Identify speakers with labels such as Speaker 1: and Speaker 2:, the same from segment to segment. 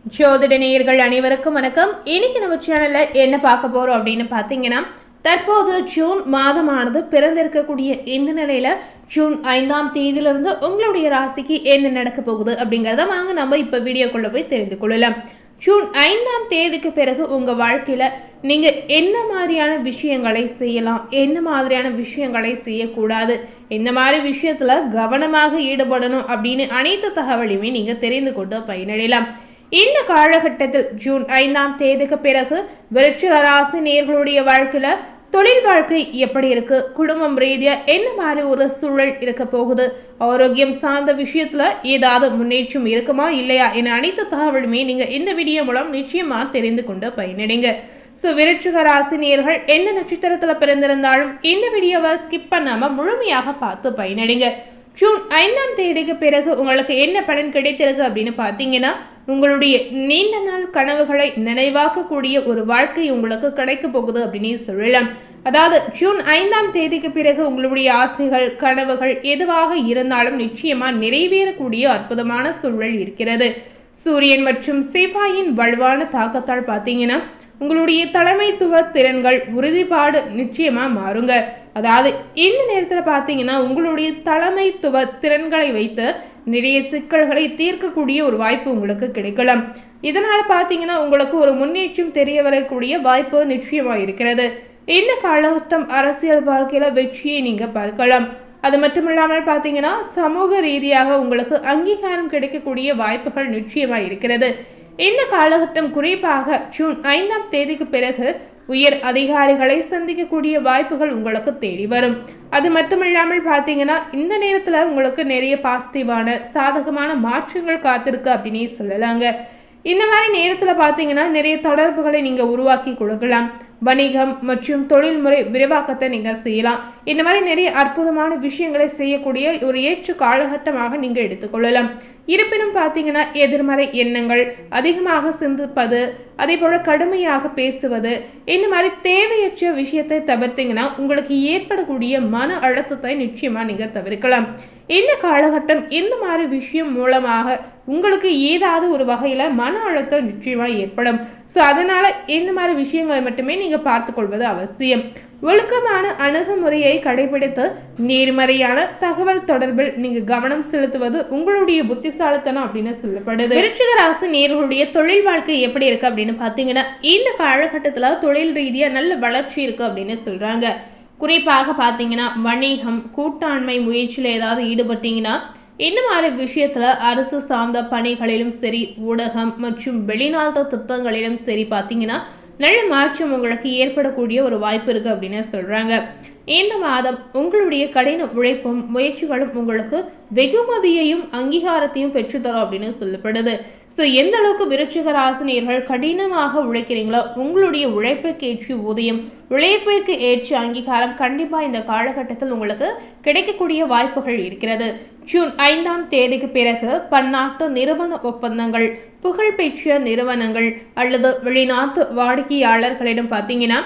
Speaker 1: ஜோதிட நேயர்கள் அனைவருக்கும் வணக்கம். இன்னைக்கு நம்ம சேனல்ல என்ன பார்க்க போறோம் அப்படின்னு பார்த்தீங்கன்னா, தற்போது ஜூன் மாதமானது பிறந்திருக்கக்கூடிய இந்த நிலையில ஜூன் 5ஆம் தேதியிலிருந்து உங்களுடைய ராசிக்கு என்ன நடக்க போகுது அப்படிங்கிறத வாங்க நம்ம இப்ப வீடியோக்குள்ள போய் தெரிந்து கொள்ளலாம். ஜூன் 5ஆம் தேதிக்கு பிறகு உங்க வாழ்க்கையில நீங்க என்ன மாதிரியான விஷயங்களை செய்யலாம், என்ன மாதிரியான விஷயங்களை செய்யக்கூடாது, இந்த மாதிரி விஷயத்துல கவனமாக ஈடுபடணும் அப்படின்னு அனைத்து தகவலையுமே நீங்க தெரிந்து கொண்டு பயனடையலாம். இந்த காலகட்டத்தில் ஜூன் 5ஆம் தேதிக்கு பிறகு விருச்சிக ராசி நேயர்களுடைய வாழ்க்கையில தொழில் வாழ்க்கை எப்படி இருக்கு, குடும்பம் ரீதியா என்ன மாதிரி ஒரு சூழல் இருக்க போகுது, ஆரோக்கியம் சார்ந்த விஷயத்துல ஏதாவது முன்னேற்றம் இருக்குமா இல்லையா என அனைத்து தகவலுமே நீங்க இந்த வீடியோ மூலம் நிச்சயமா தெரிந்து கொண்டு பயனடைங்க. விருச்சிக ராசி நேயர்கள் எந்த நட்சத்திரத்துல பிறந்திருந்தாலும் இந்த வீடியோவை ஸ்கிப் பண்ணாம முழுமையாக பார்த்து பயனடைங்க. ஜூன் 5ஆம் தேதிக்கு பிறகு உங்களுக்கு என்ன பலன் கிடைத்திருக்கு அப்படின்னு பார்த்தீங்கன்னா, உங்களுடைய நீண்ட நாள் கனவுகளை நினைவாக்கக்கூடிய ஒரு வாழ்க்கை உங்களுக்கு கிடைக்க போகுது அப்படின்னு சொல்லலாம். அதாவது ஜூன் 5ஆம் தேதிக்கு பிறகு உங்களுடைய ஆசைகள் கனவுகள் எதுவாக இருந்தாலும் நிச்சயமா நிறைவேறக்கூடிய அற்புதமான சூழல் இருக்கிறது. சூரியன் மற்றும் செவ்வாயின் வலுவான தாக்கத்தால் பார்த்தீங்கன்னா உங்களுடைய தலைமைத்துவ திறன்கள் உறுதிப்பாடு நிச்சயமா மாறுங்க. அதாவது இந்த நேரத்தில் பார்த்தீங்கன்னா உங்களுடைய தலைமைத்துவ திறன்களை வைத்து நிறைய சிக்கல்களை தீர்க்கக்கூடிய ஒரு வாய்ப்பு உங்களுக்கு கிடைக்கலாம். இதனால பார்த்தீங்கன்னா உங்களுக்கு ஒரு முன்னேற்றம் தெரிய வரக்கூடிய வாய்ப்பு நிச்சயமா இருக்கிறது. இந்த காலகட்டம் அரசியல் வாழ்க்கையில வெற்றியை நீங்க பார்க்கலாம். அது மட்டும் இல்லாமல் பார்த்தீங்கன்னா சமூக ரீதியாக உங்களுக்கு அங்கீகாரம் கிடைக்கக்கூடிய வாய்ப்புகள் நிச்சயமா இருக்கிறது. இந்த காலகட்டம் குறிப்பாக ஜூன் 5ஆம் தேதிக்கு பிறகு உயர் அதிகாரிகளை சந்திக்கக்கூடிய வாய்ப்புகள் உங்களுக்கு தேடி வரும். அது மட்டுமில்லாமல் பார்த்தீங்கன்னா இந்த நேரத்தில் உங்களுக்கு நிறைய பாசிட்டிவான சாதகமான மாற்றங்கள் காத்திருக்கு அப்படின்னு சொல்லலாங்க. இந்த மாதிரி நேரத்தில் பார்த்தீங்கன்னா நிறைய தொடர்புகளை நீங்கள் உருவாக்கி கொடுக்கலாம். வணிகம் மற்றும் தொழில்முறை விரிவாக்கத்தை நீங்கள் செய்யலாம். இந்த மாதிரி நிறைய அற்புதமான விஷயங்களை செய்யக்கூடிய ஒரு ஏற்ற காலகட்டமாக நீங்கள் எடுத்துக்கொள்ளலாம். இருப்பினும் பார்த்தீங்கன்னா எதிர்மறை எண்ணங்கள் அதிகமாக சிந்திப்பது, அதே போல கடுமையாக பேசுவது, இந்த மாதிரி தேவையற்ற விஷயத்தை தவிர்த்தீங்கன்னா உங்களுக்கு ஏற்படக்கூடிய மன அழுத்தத்தை நிச்சயமா நீங்கள் தவிர்க்கலாம். இந்த காலகட்டம் இந்த மாதிரி விஷயம் மூலமாக உங்களுக்கு ஏதாவது ஒரு வகையில் மன அழுத்தம் நிச்சயமாக ஏற்படும். அதனால இந்த மாதிரி விஷயங்களை மட்டுமே நீங்கள் பார்த்து கொள்வது அவசியம். ஒழுக்கமான அணுகுமுறையை கடைபிடித்து நேர்மறையான தகவல் தொடர்பில் நீங்க கவனம் செலுத்துவது உங்களுடைய புத்திசாலித்தனம் அப்படின்னு சொல்லப்படுது. விருச்சிக ராசி நேயர்களுடைய தொழில் வாழ்க்கை எப்படி இருக்கு அப்படின்னு பார்த்தீங்கன்னா இந்த காலகட்டத்தில் தொழில் ரீதியா நல்ல வளர்ச்சி இருக்கு அப்படின்னு சொல்றாங்க. குறிப்பாக பார்த்தீங்கன்னா வணிகம் கூட்டாண்மை முயற்சியில் ஏதாவது ஈடுபட்டீங்கன்னா இந்த மாதிரி விஷயத்துல அரசு சார்ந்த பணிகளிலும் சரி ஊடகம் மற்றும் வெளிநாட்டு திட்டங்களிலும் சரி பார்த்தீங்கன்னா நல்ல மாற்றம் உங்களுக்கு ஏற்படக்கூடிய ஒரு வாய்ப்பு இருக்கு அப்படின்னு சொல்றாங்க. இந்த மாதம் உங்களுடைய கடின உழைப்பும் முயற்சிகளும் உங்களுக்கு வெகுமதியையும் அங்கீகாரத்தையும் பெற்றுத்தரும் அப்படின்னு சொல்லப்படுது. எந்த அளவுக்கு விருச்சிக ராசினியர்கள் கடினமாக உழைக்கிறீங்களோ உங்களுடைய உழைப்பிற்கு ஏற்ற ஊதியம், உழைப்பிற்கு ஏற்ற அங்கீகாரம் கண்டிப்பா இந்த காலகட்டத்தில் உங்களுக்கு கிடைக்கக்கூடிய வாய்ப்புகள் இருக்கிறது. ஜூன் 5ஆம் தேதிக்கு பிறகு பன்னாட்டு நிறுவன ஒப்பந்தங்கள், புகழ்பெற்ற நிறுவனங்கள் அல்லது வெளிநாட்டு வாடிக்கையாளர்களிடம் பார்த்தீங்கன்னா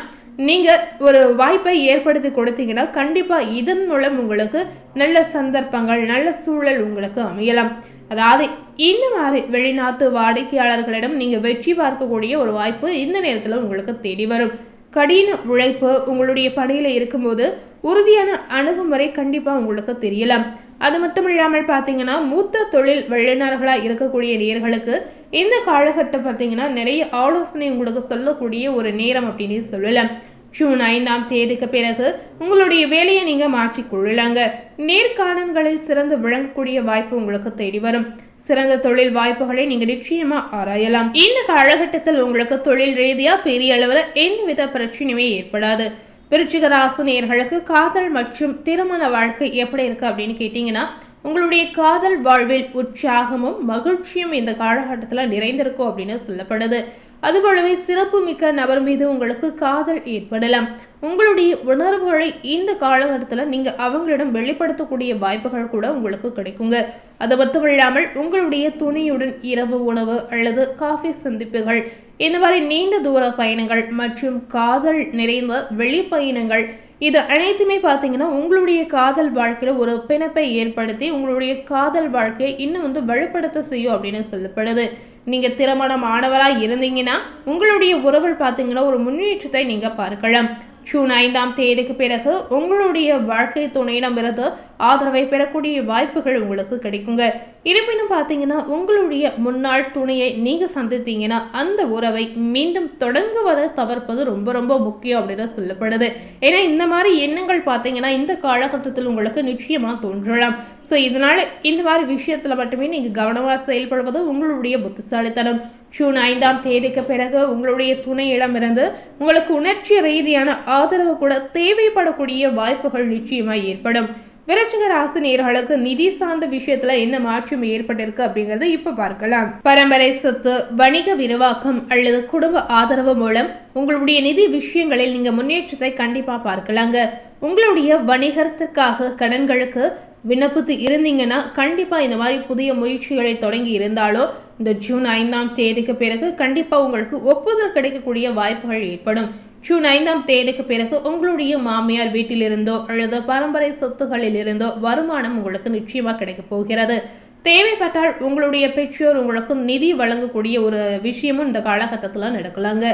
Speaker 1: நீங்க ஒரு வாய்ப்பை ஏற்படுத்தி கொடுத்தீங்கன்னா கண்டிப்பா இதன் மூலம் உங்களுக்கு நல்ல சந்தர்ப்பங்கள் நல்ல சூழல் உங்களுக்கு அமையலாம். அதாவது இந்த மாதிரி வெளிநாட்டு வாடிக்கையாளர்களிடம் நீங்க வெற்றி பார்க்கக்கூடிய ஒரு வாய்ப்பு இந்த நேரத்தில் உங்களுக்கு தேடி வரும். கடின உழைப்பு உங்களுடைய பணியில இருக்கும்போது உறுதியான அணுகுமுறை கண்டிப்பா உங்களுக்கு தெரியலாம். அது மட்டும் இல்லாமல் பார்த்தீங்கன்னா மூத்த தொழில் வல்லுநர்களாக இருக்கக்கூடிய நேயர்களுக்கு இந்த காலகட்டம் பார்த்தீங்கன்னா நிறைய ஆலோசனை உங்களுக்கு சொல்லக்கூடிய ஒரு நேரம் அப்படின்னு சொல்லலாம். ஜூன் 5ஆம் தேதிக்கு பிறகு உங்களுடைய வேலையை நீங்க மாற்றிக்கொள்ளலாங்க. நேர்காணல்களில் சிறந்து விளங்கக்கூடிய வாய்ப்பு உங்களுக்கு தேடி வரும். சிறந்த தொழில் வாய்ப்புகளை நீங்க நிச்சயமா ஆராயலாம். இந்த காலகட்டத்தில் உங்களுக்கு தொழில் ரீதியா பெரிய அளவில் எந்தவித பிரச்சனையுமே ஏற்படாது. விருச்சிக ராசி நேயர்களுக்கு காதல் மற்றும் திருமண வாழ்க்கை எப்படி இருக்கு அப்படின்னு கேட்டீங்கன்னா உங்களுடைய காதல் வாழ்வில் உற்சாகமும் மகிழ்ச்சியும் இந்த காலகட்டத்தில் நிறைந்திருக்கும் அப்படின்னு சொல்லப்படுது. அதுபோலவே சிறப்பு மிக்க நபர் மீது உங்களுக்கு காதல் ஏற்படலாம். உங்களுடைய உணர்வுகளை இந்த காலகட்டத்தில் நீங்க அவங்களிடம் வெளிப்படுத்தக்கூடிய வாய்ப்புகள் கூட உங்களுக்கு கிடைக்குங்க. அது மட்டும் இல்லாமல் உங்களுடைய துணையுடன் இரவு உணவு அல்லது காஃபி சந்திப்புகள், இந்த மாதிரி நீண்ட தூர பயணங்கள் மற்றும் காதல் நிறைந்த வெளிப்பயணங்கள் இது அனைத்துமே பார்த்தீங்கன்னா உங்களுடைய காதல் வாழ்க்கையில் ஒரு பிணைப்பை ஏற்படுத்தி உங்களுடைய காதல் வாழ்க்கையை இன்னும் வலுப்படுத்த செய்யும் அப்படின்னு சொல்லப்படுது. நீங்கள் திருமணமானவராக இருந்தீங்கன்னா உங்களுடைய உறவில் பார்த்தீங்கன்னா ஒரு முன்னேற்றத்தை நீங்கள் பார்க்கலாம். ஜூன் 5ஆம் தேதிக்கு பிறகு உங்களுடைய வாழ்க்கை துணையிடமிருந்து ஆதரவை பெறக்கூடிய வாய்ப்புகள் உங்களுக்கு கிடைக்குங்க. இருப்பினும் பார்த்தீங்கன்னா உங்களுடைய முன்னாள் துணையை நீங்கள் சந்தித்தீங்கன்னா அந்த உறவை மீண்டும் தொடங்குவதை தவிர்ப்பது ரொம்ப ரொம்ப முக்கியம் அப்படின்னு சொல்லப்படுது. ஏன்னா இந்த மாதிரி எண்ணங்கள் பார்த்தீங்கன்னா இந்த காலகட்டத்தில் உங்களுக்கு நிச்சயமாக தோன்றலாம். ஸோ இதனால இந்த மாதிரி விஷயத்தில் மட்டுமே நீங்கள் கவனமாக செயல்படுவது உங்களுடைய புத்திசாலித்தனம். ஜூன் 5ஆம் தேதிக்கு பிறகு உங்களுடைய துணையிடமிருந்து உங்களுக்கு உணர்ச்சி ரீதியான ஆதரவு கூட தேவைப்படக்கூடிய வாய்ப்புகள் நிச்சயமாக ஏற்படும். விருச்சிக ராசி நேயர்களுக்கு நிதி சார்ந்த விஷயத்துல என்ன மாற்றம் ஏற்பட்டிருக்கு அப்படிங்கறது இப்ப பார்க்கலாம். பரம்பரை சொத்து, வணிக விரிவாக்கம் அல்லது குடும்ப ஆதரவு மூலம் உங்களுடைய நிதி விஷயங்களில் நீங்க முன்னேற்றத்தை கண்டிப்பா பார்க்கலாங்க. உங்களுடைய வணிகத்திற்காக கடன்களுக்கு விண்ணப்பித்து இருந்தீங்கன்னா கண்டிப்பா இந்த மாதிரி புதிய முயற்சிகளை தொடங்கி இருந்தாலோ இந்த ஜூன் 5ஆம் தேதிக்கு பிறகு கண்டிப்பா உங்களுக்கு ஒப்புதல் கிடைக்கக்கூடிய வாய்ப்புகள் ஏற்படும். ஜூன் 5ஆம் தேதிக்கு பிறகு உங்களுடைய மாமியார் வீட்டிலிருந்தோ அல்லது பரம்பரை சொத்துகளில் இருந்தோ வருமானம் உங்களுக்கு நிச்சயமாக கிடைக்க போகிறது. தேவைப்பட்டால் உங்களுடைய பெற்றோர் உங்களுக்கு நிதி வழங்கக்கூடிய ஒரு விஷயமும் இந்த காலகட்டத்தில் நடக்கலாங்க.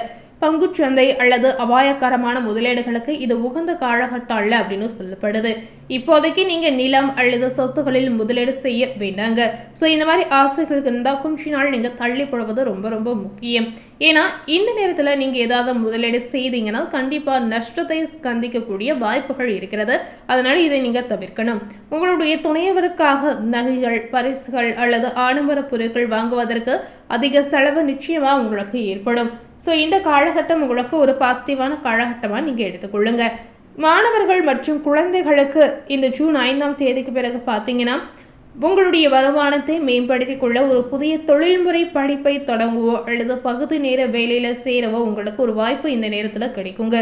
Speaker 1: பங்குச்சந்தை அல்லது அபாயகரமான முதலீடுகளுக்கு இது உகந்த காலகட்டம் அல்ல அப்படின்னு சொல்லப்படுது. இப்போதைக்கு நீங்க நிலம் அல்லது சொத்துகளில் முதலீடு செய்ய வேண்டாங்க. ஸோ இந்த மாதிரி ஆசைகளுக்கு இருந்தால் கொஞ்ச நாள் நீங்க தள்ளி போடுவது ரொம்ப ரொம்ப முக்கியம். ஏன்னா இந்த நேரத்தில் நீங்க ஏதாவது முதலீடு செய்தீங்கன்னா கண்டிப்பா நஷ்டத்தை சந்திக்கக்கூடிய வாய்ப்புகள் இருக்கிறது. அதனால இதை நீங்க தவிர்க்கணும். உங்களுடைய துணையவருக்காக நகைகள், பரிசுகள் அல்லது ஆடம்பர பொருட்கள் வாங்குவதற்கு அதிக செலவு நிச்சயமா உங்களுக்கு ஏற்படும். ஸோ இந்த காலகட்டம் உங்களுக்கு ஒரு பாசிட்டிவான காலகட்டமாக நீங்கள் எடுத்துக்கொள்ளுங்க. மாணவர்கள் மற்றும் குழந்தைகளுக்கு இந்த ஜூன் 5ஆம் தேதிக்கு பிறகு பார்த்தீங்கன்னா உங்களுடைய வருமானத்தை மேம்படுத்திக் கொள்ள ஒரு புதிய தொழில்முறை படிப்பை தொடங்குவோ அல்லது பகுதி நேர வேலையில் சேரவோ உங்களுக்கு ஒரு வாய்ப்பு இந்த நேரத்தில் கிடைக்குங்க.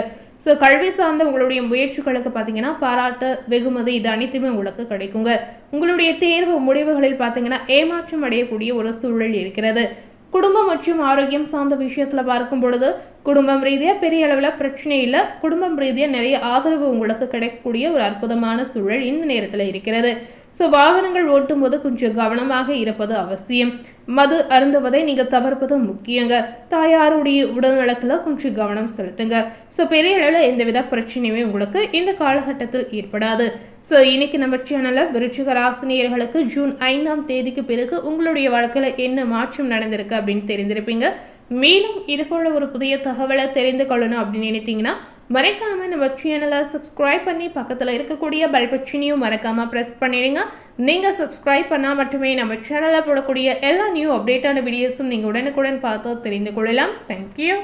Speaker 1: ஸோ கல்வி சார்ந்த உங்களுடைய முயற்சிகளுக்கு பார்த்தீங்கன்னா பாராட்டு, வெகுமதி இது அனைத்துமே உங்களுக்கு கிடைக்குங்க. உங்களுடைய தேர்வு முடிவுகளில் பார்த்தீங்கன்னா ஏமாற்றம் அடையக்கூடிய ஒரு சூழல் இருக்கிறது. குடும்பம் மற்றும் ஆரோக்கியம் சார்ந்த விஷயத்துல பார்க்கும் பொழுது குடும்பம் ரீதியா பெரிய அளவில் பிரச்சனை இல்லை. குடும்பம் ரீதியா நிறைய ஆதரவு உங்களுக்கு கிடைக்கக்கூடிய ஒரு அற்புதமான சூழல் இந்த நேரத்தில் இருக்கிறது. ஸோ வாகனங்கள் ஓட்டும் போது கொஞ்சம் கவனமாக இருப்பது அவசியம். மது அருந்துவதை நீங்க தவிர்ப்பது முக்கியங்க. தாயாருடைய உடல்நலத்துல கொஞ்சம் கவனம் செலுத்துங்க. ஸோ பெரிய அளவில் எந்தவித பிரச்சனையுமே உங்களுக்கு இந்த காலகட்டத்தில் ஏற்படாது. ஸோ இன்னைக்கு நம்ம சேனலில் விருச்சிக ராசி நேயர்களுக்கு ஜூன் 5ஆம் தேதிக்கு பிறகு உங்களுடைய வாழ்க்கையில் என்ன மாற்றம் நடந்திருக்கு அப்படின்னு தெரிந்திருப்பீங்க. மேலும் இது போல ஒரு புதிய தகவலை தெரிந்து கொள்ளணும் அப்படின்னு நினைத்தீங்கன்னா மறக்காம நம்ம சேனலை சப்ஸ்கிரைப் பண்ணி பக்கத்தில் இருக்கக்கூடிய பெல் பட்டனையும் மறக்காம ப்ரெஸ் பண்ணிடுங்க. நீங்கள் சப்ஸ்கிரைப் பண்ணால் மட்டுமே நம்ம சேனலில் போடக்கூடிய எல்லா நியூ அப்டேட்டான வீடியோஸும் நீங்கள் உடனுக்குடன் பார்த்து தெரிந்து கொள்ளலாம். தேங்க்யூ.